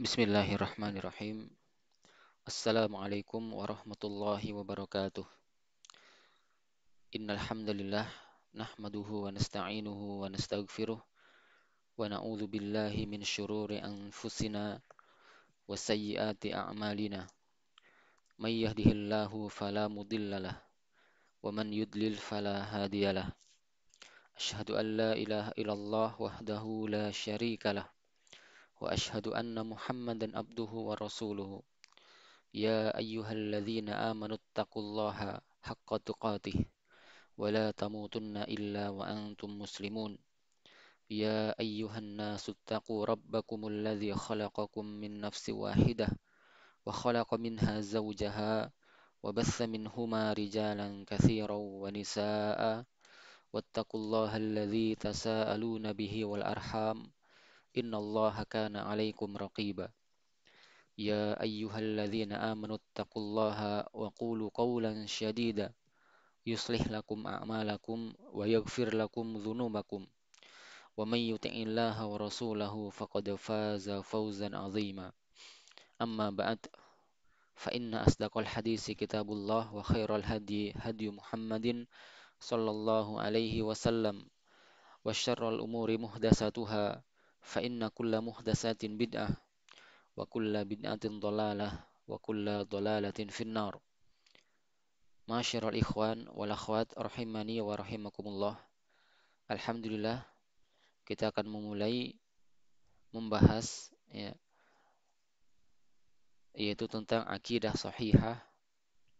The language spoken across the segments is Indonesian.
Bismillahirrahmanirrahim. Assalamualaikum warahmatullahi wabarakatuh. Innal hamdalillah nahmaduhu wa nasta'inuhu wa nastaghfiruh wa na'udzu billahi min syururi anfusina wa sayyiati a'malina. May yahdihillahu fala mudhillalah wa man yudlil fala hadiyalah. Asyhadu an la ilaha illallah wahdahu la syarikalah wa asyhadu anna Muhammadan abduhu wa rasuluhu. يا أيها الذين آمنوا اتقوا الله حق تقاته ولا تموتن إلا وأنتم مسلمون يا أيها الناس اتقوا ربكم الذي خلقكم من نفس واحدة وخلق منها زوجها وبث منهما رجالا كثيرا ونساء واتقوا الله الذي تساءلون به والأرحام إن الله كان عليكم رقيبا يا أيها الذين آمنوا اتقوا الله وقولوا قولا شديدا يصلح لكم أعمالكم ويغفر لكم ذنوبكم ومن يطع الله ورسوله فقد فاز فوزا عظيما أما بعد فإن أصدق الحديث كتاب الله وخير الهدي هدي محمد صلى الله عليه وسلم وشر الأمور محدثاتها فإن كل محدثات بدعة وكل بدعة ضلالة وكل ضلالة في النار. Masyiral ikhwan wal akhwat rahimani wa rahimakumullah. Alhamdulillah kita akan memulai membahas yaitu tentang akidah sahihah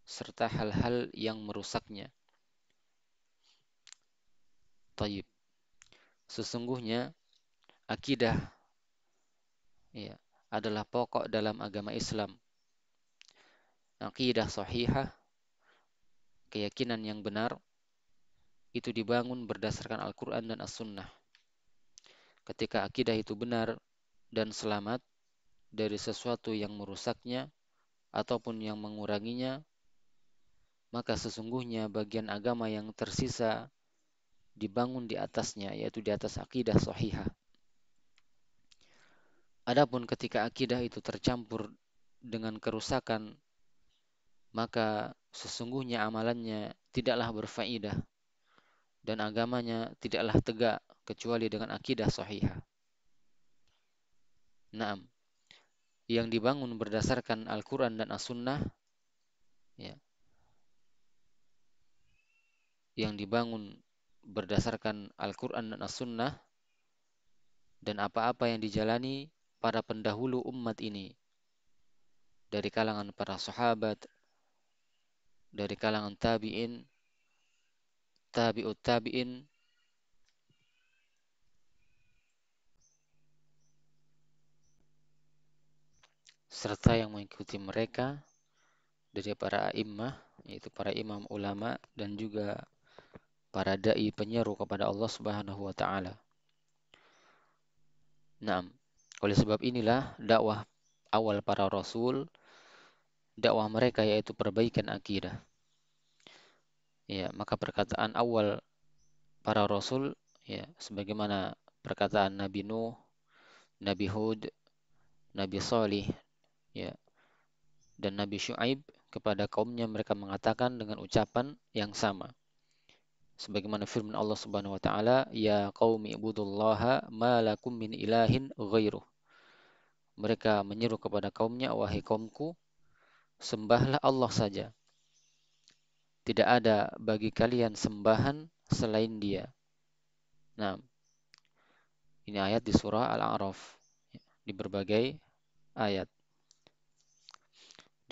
serta hal-hal yang merusaknya. Taib. Sesungguhnya akidah adalah pokok dalam agama Islam. Akidah sahihah, keyakinan yang benar, itu dibangun berdasarkan Al-Quran dan As-Sunnah. Ketika akidah itu benar dan selamat dari sesuatu yang merusaknya ataupun yang menguranginya, maka sesungguhnya bagian agama yang tersisa dibangun di atasnya, yaitu di atas akidah sahihah. Adapun ketika akidah itu tercampur dengan kerusakan, maka sesungguhnya amalannya tidaklah berfaedah dan agamanya tidaklah tegak kecuali dengan akidah sahihah. Naam, yang dibangun berdasarkan Al-Quran dan As-Sunnah, yang dibangun berdasarkan Al-Quran dan As-Sunnah, dan apa-apa yang dijalani para pendahulu umat ini dari kalangan para sahabat, dari kalangan tabi'in, tabi'ut tabi'in, serta yang mengikuti mereka dari para a'immah, yaitu para imam ulama dan juga para dai penyeru kepada Allah Subhanahu wa taala. Naam, oleh sebab inilah dakwah awal para rasul, dakwah mereka yaitu perbaikan akidah. Maka perkataan awal para rasul, sebagaimana perkataan Nabi Nuh, Nabi Hud, Nabi Salih, dan Nabi Syuaib kepada kaumnya, mereka mengatakan dengan ucapan yang sama. Sebagaimana firman Allah Subhanahu wa taala, "Ya qaumi ibudullaha ma lakum min ilahin ghairuh." Mereka menyeru kepada kaumnya, "Wahai kaumku, sembahlah Allah saja. Tidak ada bagi kalian sembahan selain Dia." Nah, ini ayat di surah Al-A'raf, di berbagai ayat.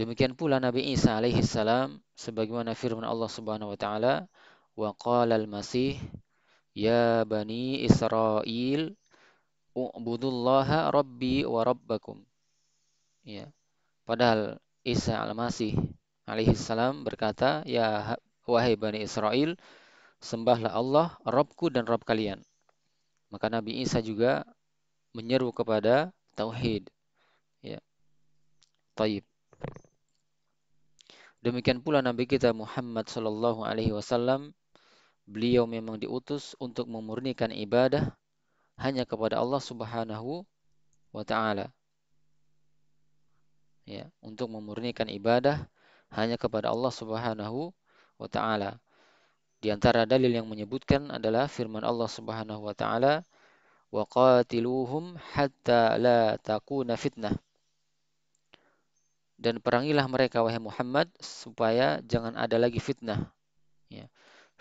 Demikian pula Nabi Isa alaihi salam, sebagaimana firman Allah Subhanahu wa taala, "Wa qala al-Masih ya bani Israil u'budullaha rabbi wa rabbakum." Padahal Isa al-Masih alaihi salam berkata, wahai Bani Israel, sembahlah Allah, Rabbku dan Rabb kalian. Maka Nabi Isa juga menyeru kepada tauhid. Taib. Demikian pula Nabi kita Muhammad sallallahu alaihi wasallam, beliau memang diutus untuk memurnikan ibadah hanya kepada Allah Subhanahu wa taala. ya, untuk memurnikan ibadah hanya kepada Allah Subhanahu wa taala. Di antara dalil yang menyebutkan adalah firman Allah Subhanahu wa taala, "Wa qatiluhum hatta la takuna fitnah." Dan perangilah mereka wahai Muhammad supaya jangan ada lagi fitnah. Ya.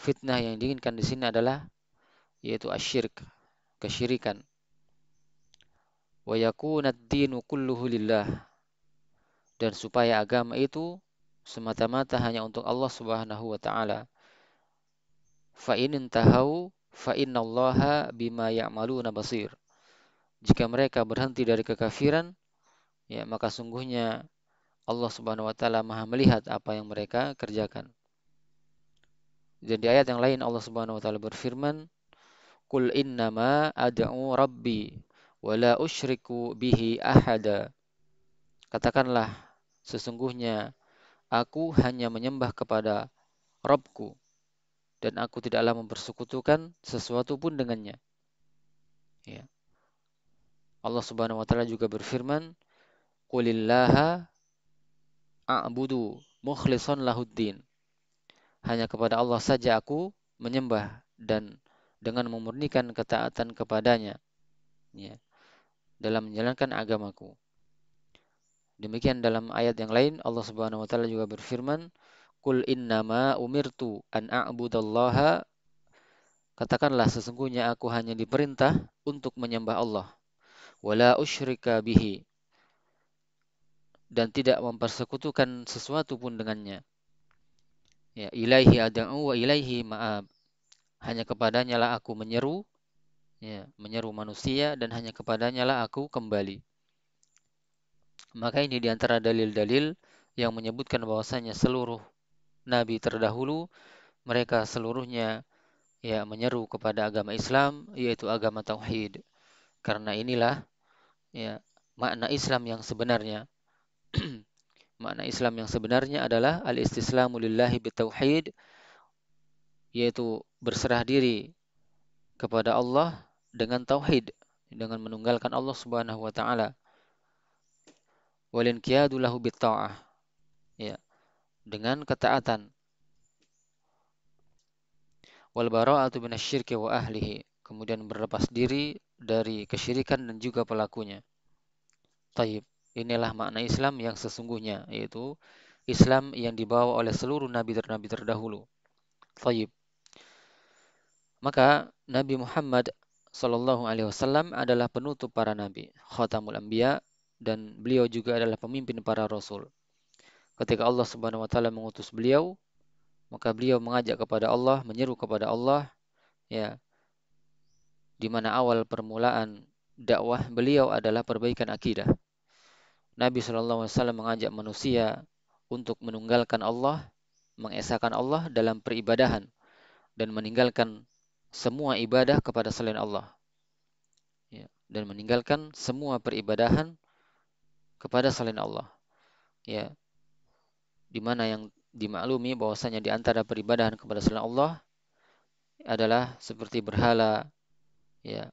Fitnah yang diinginkan di sini adalah yaitu asyirk, kesyirikan. Wa yakunad dinu kulluhu lillah, dan supaya agama itu semata-mata hanya untuk Allah Subhanahu wa taala. Fa in intahau fa innallaha bima ya'maluna basir. Jika mereka berhenti dari kekafiran, ya maka sungguhnya Allah Subhanahu wa taala Maha melihat apa yang mereka kerjakan. Dan di ayat yang lain Allah Subhanahu wa taala berfirman, "Qul innama ad'u rabbi wa la usyriku bihi ahada." Katakanlah, sesungguhnya aku hanya menyembah kepada Rabbku dan aku tidaklah mempersekutukan sesuatu pun dengannya. Ya. Allah Subhanahu wa taala juga berfirman, "Qulillaha a'budu mukhlishan lahuddin." Hanya kepada Allah saja aku menyembah dan dengan memurnikan ketaatan kepadanya, ya, dalam menjalankan agamaku. Demikian dalam ayat yang lain Allah Subhanahu wa taala juga berfirman, "Qul innama umirtu an a'budallaha." Katakanlah sesungguhnya aku hanya diperintah untuk menyembah Allah, wala usyrika bihi, dan tidak mempersekutukan sesuatu pun dengannya. Ya, ilaihi ad'u wa ilaihi ma'ab. Hanya kepadanya lah aku menyeru, ya, menyeru manusia dan hanya kepadanya lah aku kembali. Maka ini diantara dalil-dalil yang menyebutkan bahwasanya seluruh nabi terdahulu mereka seluruhnya ya menyeru kepada agama Islam, yaitu agama tauhid. Karena inilah ya makna Islam yang sebenarnya. Makna Islam yang sebenarnya adalah al-istislamu lillahi bitauhid, yaitu berserah diri kepada Allah dengan tauhid, dengan menunggalkan Allah Subhanahu wa taala. Walinqiyadu lahu bitta'ah, ya, dengan ketaatan. Wal bara'atu minasyirki wa ahlihi, kemudian berlepas diri dari kesyirikan dan juga pelakunya. Taib. Inilah makna Islam yang sesungguhnya, yaitu Islam yang dibawa oleh seluruh nabi terdahulu. Taib. Maka Nabi Muhammad Sallallahu Alaihi Wasallam adalah penutup para nabi, khatamul anbiya, dan beliau juga adalah pemimpin para rasul. Ketika Allah Subhanahu Wa Taala mengutus beliau, maka beliau mengajak kepada Allah, menyeru kepada Allah, ya, di mana awal permulaan dakwah beliau adalah perbaikan akidah. Nabi Sallallahu Alaihi Wasallam mengajak manusia untuk menunggalkan Allah, mengesahkan Allah dalam peribadahan dan meninggalkan semua ibadah kepada selain Allah, ya, dan meninggalkan semua peribadahan kepada selain Allah, ya, di mana yang dimaklumi bahwasanya di antara peribadahan kepada selain Allah adalah seperti berhala, ya,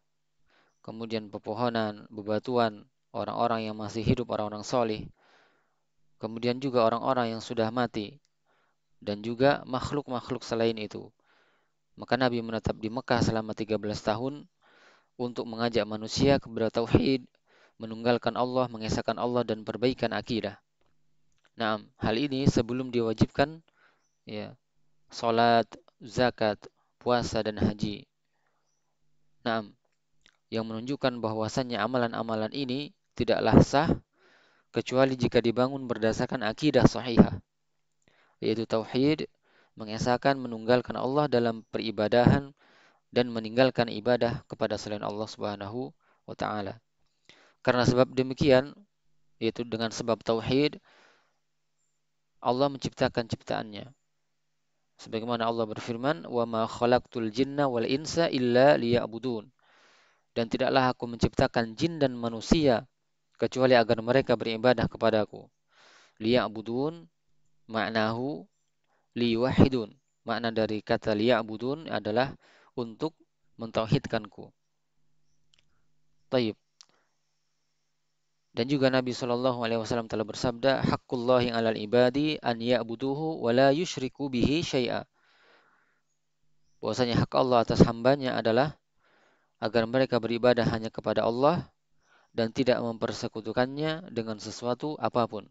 kemudian pepohonan, bebatuan, orang-orang yang masih hidup, orang-orang soleh, kemudian juga orang-orang yang sudah mati, dan juga makhluk-makhluk selain itu. Maka Nabi menetap di Mekah selama 13 tahun untuk mengajak manusia kepada tauhid, menunggalkan Allah, mengesahkan Allah, dan perbaikan akidah. Nah, hal ini sebelum diwajibkan ya salat, zakat, puasa, dan haji. Nah, yang menunjukkan bahwasannya amalan-amalan ini tidaklah sah kecuali jika dibangun berdasarkan akidah sahihah, yaitu tauhid, mengesahkan, menunggalkan Allah dalam peribadahan dan meninggalkan ibadah kepada selain Allah Subhanahu wa taala. Karena sebab demikian, yaitu dengan sebab tauhid, Allah menciptakan ciptaannya. Sebagaimana Allah berfirman, "Wa ma khalaqtul jinna wal insa illa liya'budun." Dan tidaklah aku menciptakan jin dan manusia kecuali agar mereka beribadah kepadaku. Liya'budun maknahu liyuwahhidun. Makna dari kata liya'budun adalah untuk mentauhidkanku. Taib. Dan juga Nabi Shallallahu Alaihi Wasallam telah bersabda, "Hakkullahi 'alal ibadi an ya'buduhu wa la yusyriku bihi syai'a." Bahwasanya hak Allah atas hambanya adalah agar mereka beribadah hanya kepada Allah dan tidak mempersekutukannya dengan sesuatu apapun.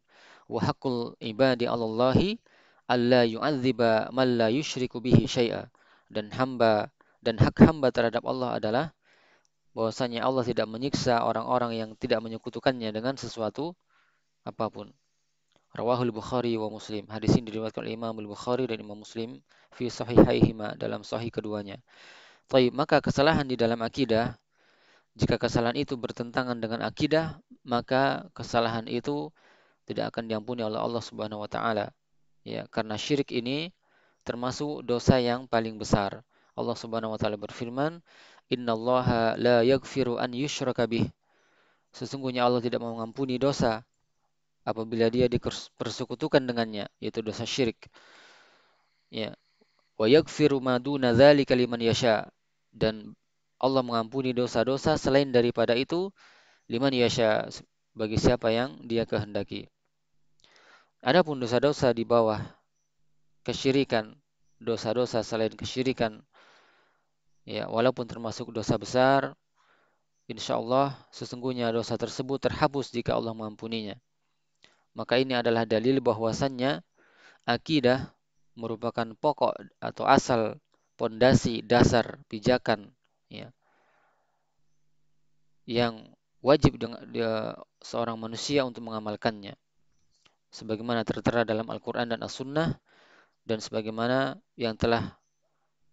Wa haqqul ibadi 'alallahi alla yu'adziba man la yusyriku bihi syai'a. Dan hak hamba terhadap Allah adalah bahwasanya Allah tidak menyiksa orang-orang yang tidak menyekutukannya dengan sesuatu apapun. Rawahul Bukhari wa Muslim. Hadis ini diriwayatkan oleh Imam Al-Bukhari dan Imam Muslim fi sahihaihima, dalam sahih keduanya. Taib, maka kesalahan di dalam akidah, jika kesalahan itu bertentangan dengan akidah, maka kesalahan itu tidak akan diampuni oleh Allah Subhanahu wa taala. Ya, karena syirik ini termasuk dosa yang paling besar. Allah Subhanahu wa taala berfirman, "Innallaha la yaghfiru an yushraka bih." Sesungguhnya Allah tidak mau mengampuni dosa apabila dia dipersekutukan dengannya, yaitu dosa syirik. Ya, wa yaghfiru ma duna dzalika liman yasha. Dan Allah mengampuni dosa-dosa selain daripada itu liman yasha, bagi siapa yang dia kehendaki. Adapun dosa-dosa di bawah kesyirikan, dosa-dosa selain kesyirikan, ya walaupun termasuk dosa besar, insya Allah sesungguhnya dosa tersebut terhapus jika Allah mengampuninya. Maka ini adalah dalil bahwasannya akidah merupakan pokok atau asal, pondasi, dasar, pijakan, ya, yang wajib dengan seorang manusia untuk mengamalkannya. Sebagaimana tertera dalam Al-Quran dan As-Sunnah, dan sebagaimana yang telah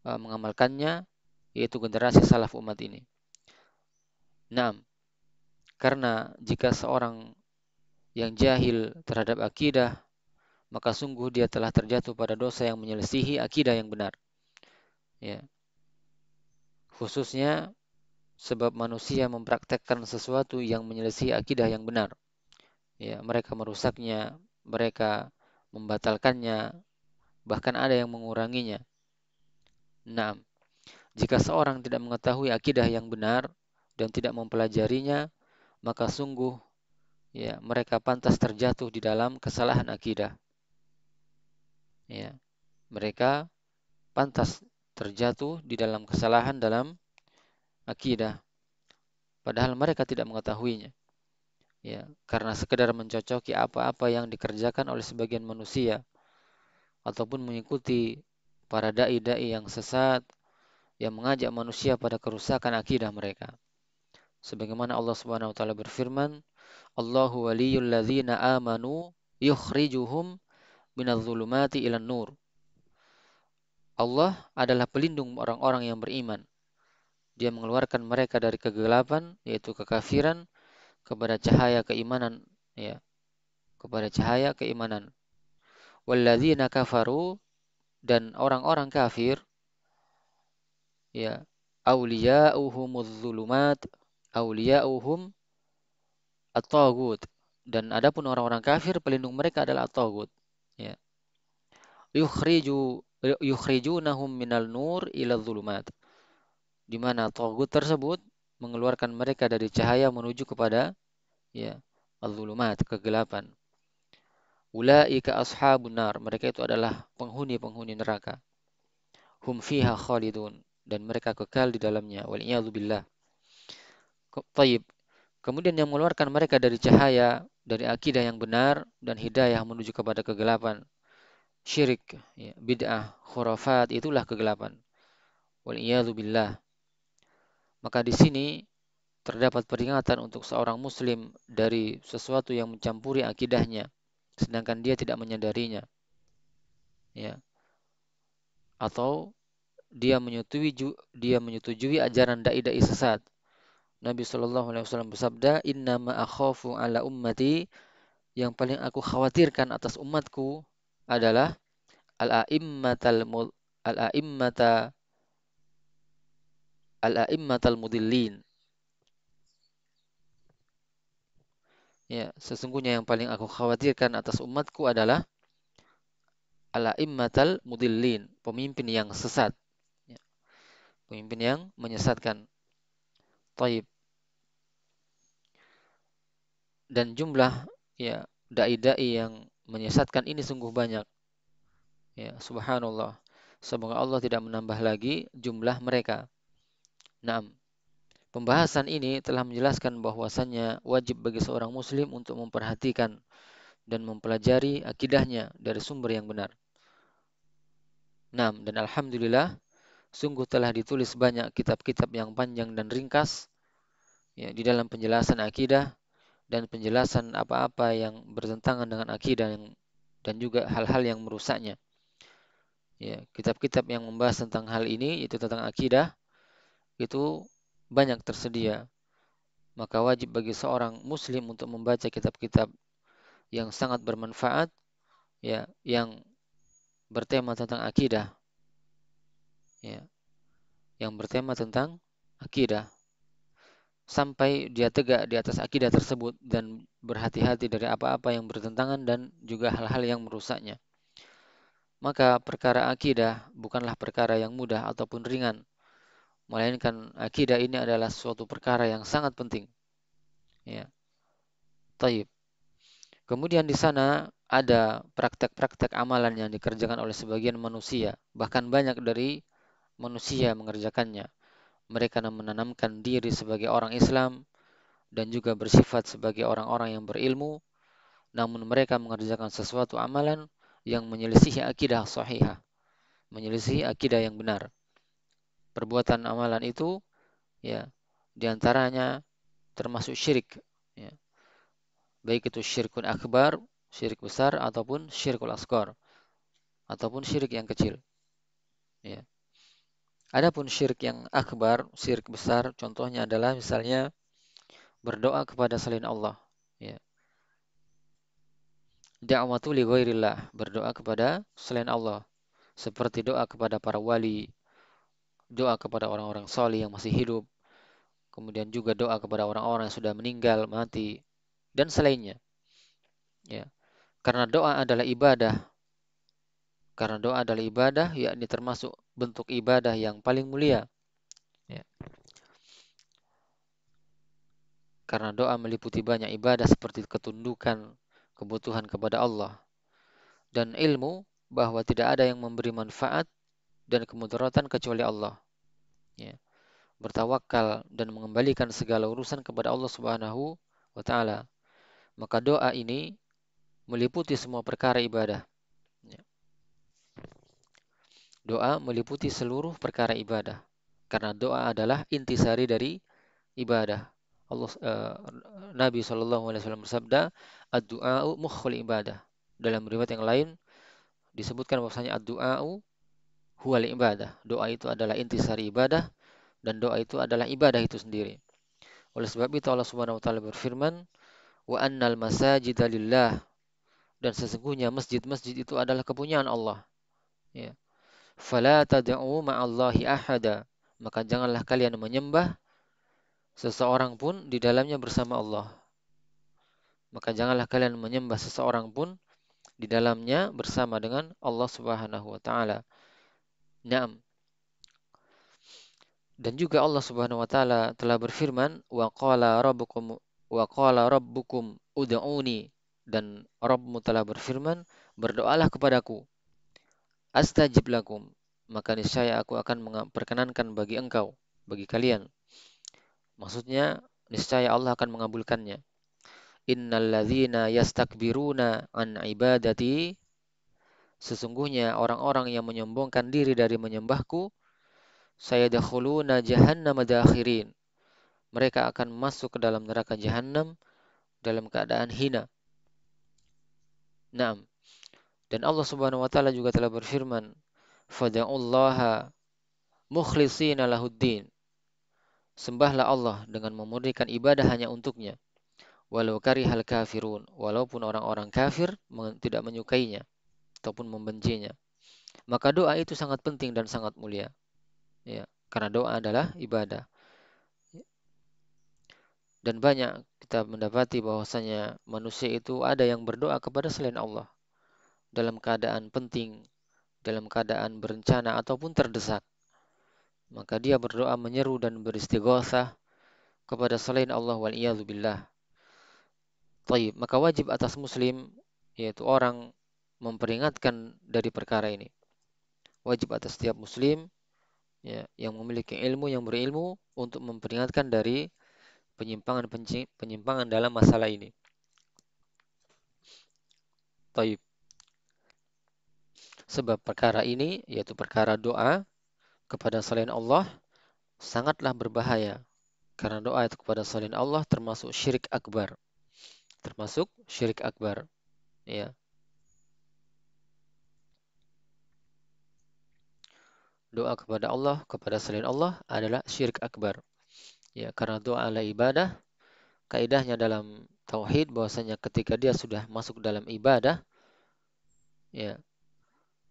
mengamalkannya, yaitu generasi salaf umat ini. Nah, karena jika seorang yang jahil terhadap akidah, maka sungguh dia telah terjatuh pada dosa yang menyelisihi akidah yang benar. Ya. Khususnya sebab manusia mempraktekkan sesuatu yang menyelisihi akidah yang benar. Ya, mereka merusaknya, mereka membatalkannya, bahkan ada yang menguranginya. Nah, jika seorang tidak mengetahui akidah yang benar dan tidak mempelajarinya, maka sungguh ya mereka pantas terjatuh di dalam kesalahan akidah. Ya, mereka pantas terjatuh di dalam kesalahan dalam akidah, padahal mereka tidak mengetahuinya. Ya, karena sekedar mencocoki apa-apa yang dikerjakan oleh sebagian manusia ataupun mengikuti para dai-dai yang sesat yang mengajak manusia pada kerusakan akidah mereka. Sebagaimana Allah Subhanahu wa taala berfirman, "Allahu waliyul ladzina amanu yukhrijuhum minadh-dhulumati ilan nur." Allah adalah pelindung orang-orang yang beriman. Dia mengeluarkan mereka dari kegelapan, yaitu kekafiran, kepada cahaya keimanan, ya, kepada cahaya keimanan. Walladzina kafaru, dan orang-orang kafir, ya, auliya'uhumudz zulumat, auliya'uhum at-taghut. Dan adapun orang-orang kafir, pelindung mereka adalah at-taghut. Ya. Yukhrijunahum minal nur ila zulumat. Di mana taghut tersebut mengeluarkan mereka dari cahaya menuju kepada ya az-zulumat, kegelapan. Ulaika ashabun nar, mereka itu adalah penghuni-penghuni neraka. Hum fiha khalidun, dan mereka kekal di dalamnya. Wal iyadzu billah. Taib. Kemudian yang mengeluarkan mereka dari cahaya, dari akidah yang benar dan hidayah menuju kepada kegelapan, syirik, ya, bid'ah, khurafat, itulah kegelapan. Wal iyadzu billah. Maka di sini terdapat peringatan untuk seorang muslim dari sesuatu yang mencampuri akidahnya sedangkan dia tidak menyadarinya, ya, atau dia menyetujui ajaran dai-dai sesat. Nabi Shallallahu Alaihi Wasallam bersabda, "Inna ma akhafu ala ummati," yang paling aku khawatirkan atas umatku adalah al-a'immatal al-a'immata al-a'immatal mudillin. Ya, sesungguhnya yang paling aku khawatirkan atas umatku adalah al-a'immatal mudillin, pemimpin yang sesat, ya, pemimpin yang menyesatkan. Taib. Dan jumlah ya dai-dai yang menyesatkan ini sungguh banyak. Ya, subhanallah. Semoga Allah tidak menambah lagi jumlah mereka. Nah, pembahasan ini telah menjelaskan bahwasannya wajib bagi seorang muslim untuk memperhatikan dan mempelajari akidahnya dari sumber yang benar. Nah, dan alhamdulillah sungguh telah ditulis banyak kitab-kitab yang panjang dan ringkas ya, di dalam penjelasan akidah dan penjelasan apa-apa yang bertentangan dengan akidah dan juga hal-hal yang merusaknya. Ya, kitab-kitab yang membahas tentang hal ini, itu tentang akidah, itu banyak tersedia. Maka wajib bagi seorang muslim untuk membaca kitab-kitab yang sangat bermanfaat, ya, yang bertema tentang akidah, ya, yang bertema tentang akidah, sampai dia tegak di atas akidah tersebut dan berhati-hati dari apa-apa yang bertentangan dan juga hal-hal yang merusaknya. Maka perkara akidah bukanlah perkara yang mudah ataupun ringan, melainkan akidah ini adalah suatu perkara yang sangat penting. Ya, taib. Kemudian di sana ada praktek-praktek amalan yang dikerjakan oleh sebagian manusia, bahkan banyak dari manusia mengerjakannya. Mereka menanamkan diri sebagai orang Islam dan juga bersifat sebagai orang-orang yang berilmu, namun mereka mengerjakan sesuatu amalan yang menyelisihi akidah sahihah, menyelisihi akidah yang benar. Perbuatan amalan itu ya diantaranya termasuk syirik, ya. Baik itu syirkun akbar, syirik besar ataupun syirkul asghar, ataupun syirik yang kecil, ya. Adapun syirik yang akbar, syirik besar, contohnya adalah misalnya berdoa kepada selain Allah, ya. Da'watu li ghairillah, berdoa kepada selain Allah, seperti doa kepada para wali, doa kepada orang-orang saleh yang masih hidup, kemudian juga doa kepada orang-orang yang sudah meninggal, mati, dan selainnya, ya. Karena doa adalah ibadah, karena doa adalah ibadah, yakni termasuk bentuk ibadah yang paling mulia, ya. Karena doa meliputi banyak ibadah seperti ketundukan, kebutuhan kepada Allah, dan ilmu bahwa tidak ada yang memberi manfaat dan kemudaratan kecuali Allah, ya. Bertawakal dan mengembalikan segala urusan kepada Allah Subhanahu wa taala. Maka doa ini meliputi semua perkara ibadah, ya. Doa meliputi seluruh perkara ibadah. Karena doa adalah intisari dari ibadah. Allah Nabi SAW bersabda, "Ad-du'a'u mukhul ibadah." Dalam riwayat yang lain disebutkan bahwasanya ad-du'a'u huwal ibadah. Doa itu adalah intisari ibadah dan doa itu adalah ibadah itu sendiri. Oleh sebab itu Allah Subhanahu wa taala berfirman, "Wa annal masajida lillah." Dan sesungguhnya masjid-masjid itu adalah kepunyaan Allah. Ya. Fala tad'u ma'allahi ahada. Maka janganlah kalian menyembah seseorang pun di dalamnya bersama Allah. Maka janganlah kalian menyembah seseorang pun di dalamnya bersama dengan Allah Subhanahu wa taala. Naam. Dan juga Allah Subhanahu wa taala telah berfirman, wa qala rabbukum ud'uni, dan Rabbmu telah berfirman, berdoalah kepadaku, astajib lakum, maka niscaya aku akan memperkenankan bagi engkau, bagi kalian. Maksudnya niscaya Allah akan mengabulkannya. Innal ladzina yastakbiruna an ibadati, sesungguhnya orang-orang yang menyombongkan diri dari menyembahku, sayadkhuluna jahannam dakhirin. Mereka akan masuk ke dalam neraka jahanam dalam keadaan hina. Naam. Dan Allah Subhanahu wa taala juga telah berfirman, "Fad'ullaha mukhlishina lahuddin." Sembahlah Allah dengan memurnikan ibadah hanya untuknya. Walau karihal kafirun, walaupun orang-orang kafir tidak menyukainya ataupun membencinya. Maka doa itu sangat penting dan sangat mulia. Ya, karena doa adalah ibadah. Dan banyak kita mendapati bahwasanya manusia itu ada yang berdoa kepada selain Allah dalam keadaan penting, dalam keadaan berencana ataupun terdesak. Maka dia berdoa menyeru dan beristighatsah kepada selain Allah wal billah. Taib, maka wajib atas muslim, yaitu orang, memperingatkan dari perkara ini. Wajib atas setiap muslim, ya, yang memiliki ilmu, yang berilmu, untuk memperingatkan dari penyimpangan dalam masalah ini. Taib. Sebab perkara ini, yaitu perkara doa kepada selain Allah, sangatlah berbahaya. Karena doa itu kepada selain Allah termasuk syirik akbar. Termasuk syirik akbar. Ya. Doa kepada Allah, kepada selain Allah adalah syirik akbar. Ya, karena doa adalah ibadah. Kaidahnya dalam tauhid bahwasanya ketika dia sudah masuk dalam ibadah, ya,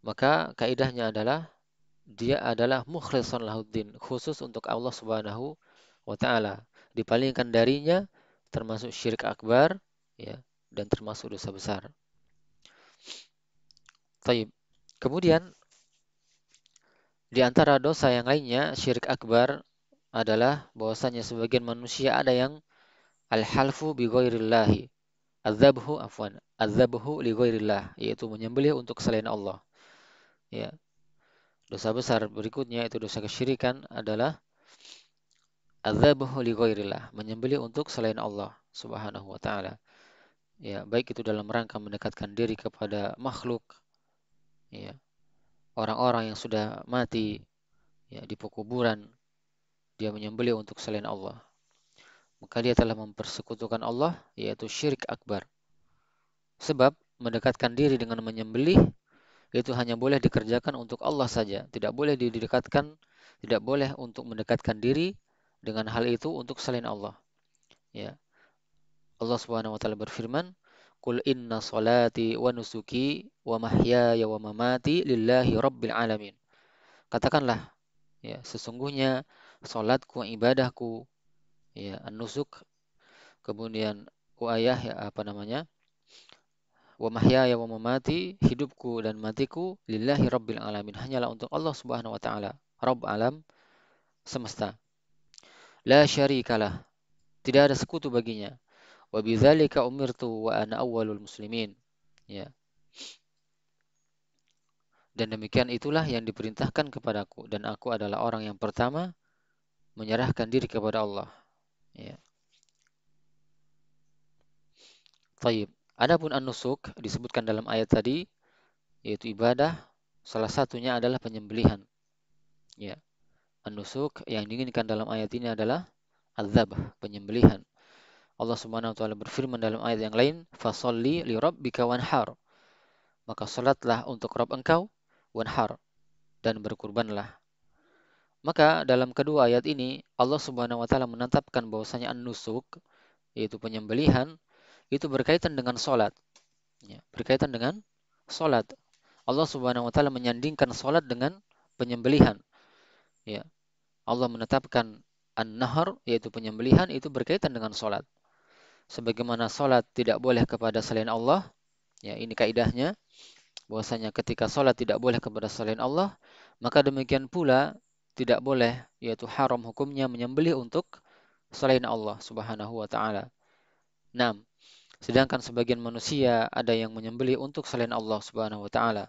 maka kaidahnya adalah dia adalah mukhlishan lahuddin, khusus untuk Allah Subhanahu wa taala. Dipalingkan darinya termasuk syirik akbar, ya, dan termasuk dosa besar. Taib. Kemudian di antara dosa yang lainnya, syirik akbar adalah bahwasanya sebagian manusia ada yang al-halfu bi ghairillahi. Adzabhu li ghairillah, yaitu menyembelih untuk selain Allah. Ya, dosa besar berikutnya itu dosa kesyirikan adalah adzabhu li ghairillah, menyembelih untuk selain Allah Subhanahu wa taala. Ya, baik itu dalam rangka mendekatkan diri kepada makhluk, ya, orang-orang yang sudah mati, ya, di pekuburan, dia menyembelih untuk selain Allah. Maka dia telah mempersekutukan Allah, yaitu syirik akbar. Sebab mendekatkan diri dengan menyembelih itu hanya boleh dikerjakan untuk Allah saja. Tidak boleh didekatkan, tidak boleh untuk mendekatkan diri dengan hal itu untuk selain Allah. Ya. Allah Subhanahu wa taala berfirman, "Qul inna salati wa nusuki wa mahyaya wa mamati lillahi rabbil alamin." Katakanlah, ya, sesungguhnya salatku, ibadahku, ya, an-nusuk, kemudian ya, apa namanya? Wa mahyaya wa mamati, hidupku dan matiku, lillahi rabbil alamin, hanyalah untuk Allah Subhanahu wa taala, Rabb alam semesta. La syarikalah, tidak ada sekutu baginya. Wa bidzalika umirtu wa ana awwalul muslimin. Ya. Dan demikian itulah yang diperintahkan kepadaku, dan aku adalah orang yang pertama menyerahkan diri kepada Allah. Ya. Taib. Adapun an-nusuk disebutkan dalam ayat tadi, yaitu ibadah, salah satunya adalah penyembelihan. Ya. An-nusuk yang diinginkan dalam ayat ini adalah adzabh, penyembelihan. Allah Subhanahu wa taala berfirman dalam ayat yang lain, "Fasholli li rabbika wanhar." Maka salatlah untuk Rabb engkau, wanhar, dan berkurbanlah. Maka dalam kedua ayat ini Allah Subhanahu wa taala menetapkan bahwasanya an-nusuk, yaitu penyembelihan, itu berkaitan dengan salat. Ya, berkaitan dengan salat. Allah Subhanahu wa taala menyandingkan salat dengan penyembelihan. Ya. Allah menetapkan an-nahr, yaitu penyembelihan, itu berkaitan dengan salat. Sebagaimana salat tidak boleh kepada selain Allah, ya, ini kaidahnya bahwasanya ketika salat tidak boleh kepada selain Allah, maka demikian pula tidak boleh, yaitu haram hukumnya menyembelih untuk selain Allah Subhanahu wa taala. 6. Sedangkan sebagian manusia ada yang menyembelih untuk selain Allah Subhanahu wa taala,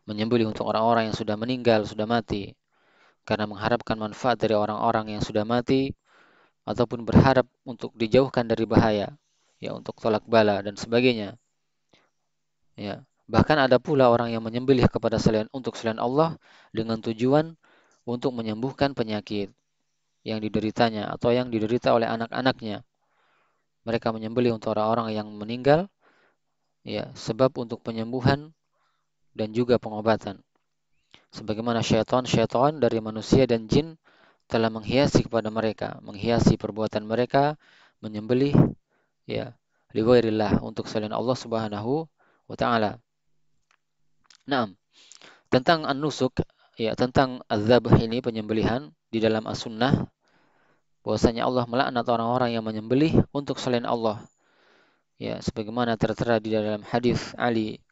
menyembelih untuk orang-orang yang sudah meninggal, sudah mati, karena mengharapkan manfaat dari orang-orang yang sudah mati, ataupun berharap untuk dijauhkan dari bahaya, ya, untuk tolak bala dan sebagainya. Ya, bahkan ada pula orang yang menyembelih kepada selain Allah dengan tujuan untuk menyembuhkan penyakit yang dideritanya atau yang diderita oleh anak-anaknya. Mereka menyembelih untuk orang-orang yang meninggal, ya, sebab untuk penyembuhan dan juga pengobatan. Sebagaimana syaitan dari manusia dan jin telah menghiasi kepada mereka, menghiasi perbuatan mereka, menyembelih, ya, li ghairillah, untuk selain Allah Subhanahu wa taala. 6. Tentang an-nusuk, ya, tentang az-zabh ini, penyembelihan, di dalam as-sunnah bahwasanya Allah melaknat orang-orang yang menyembelih untuk selain Allah. Ya, sebagaimana tertera di dalam hadis Ali,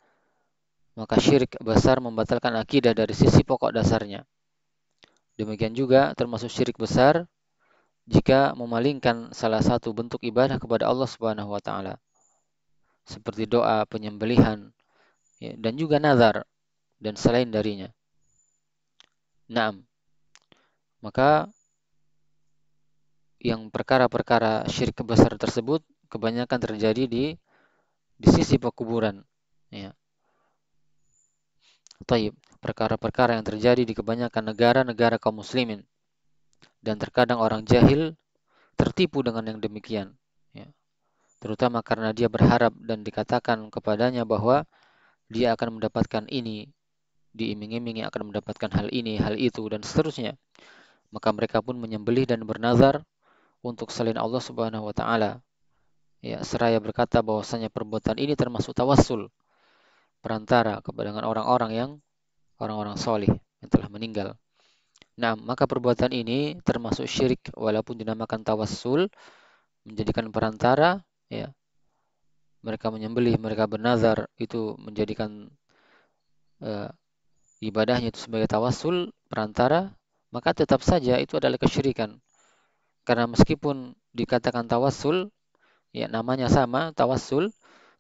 maka syirik besar membatalkan akidah dari sisi pokok dasarnya. Demikian juga termasuk syirik besar jika memalingkan salah satu bentuk ibadah kepada Allah Subhanahu wa taala. seperti doa, penyembelihan, ya, dan juga nazar dan selain darinya. Naam, maka yang perkara-perkara syirik besar tersebut kebanyakan terjadi di sisi pekuburan. Ya, taib. Perkara-perkara yang terjadi di kebanyakan negara-negara kaum muslimin dan terkadang orang jahil tertipu dengan yang demikian. Ya, terutama karena dia berharap dan dikatakan kepadanya bahwa dia akan mendapatkan ini, diiming-imingi akan mendapatkan hal ini, hal itu, dan seterusnya. Maka mereka pun menyembelih dan bernazar untuk selain Allah Subhanahu wa taala. Ya, seraya berkata bahwasanya perbuatan ini termasuk tawassul, perantara kepada orang-orang yang orang-orang soleh yang telah meninggal. Nah, maka perbuatan ini termasuk syirik walaupun dinamakan tawassul, menjadikan perantara, ya. Mereka menyembelih, mereka bernazar, itu menjadikan eh, ibadahnya itu sebagai tawassul, perantara, maka tetap saja itu adalah kesyirikan. Karena meskipun dikatakan tawassul, ya namanya sama, tawassul,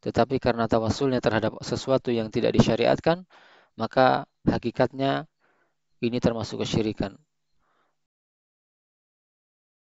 tetapi karena tawassulnya terhadap sesuatu yang tidak disyariatkan, maka hakikatnya ini termasuk kesyirikan.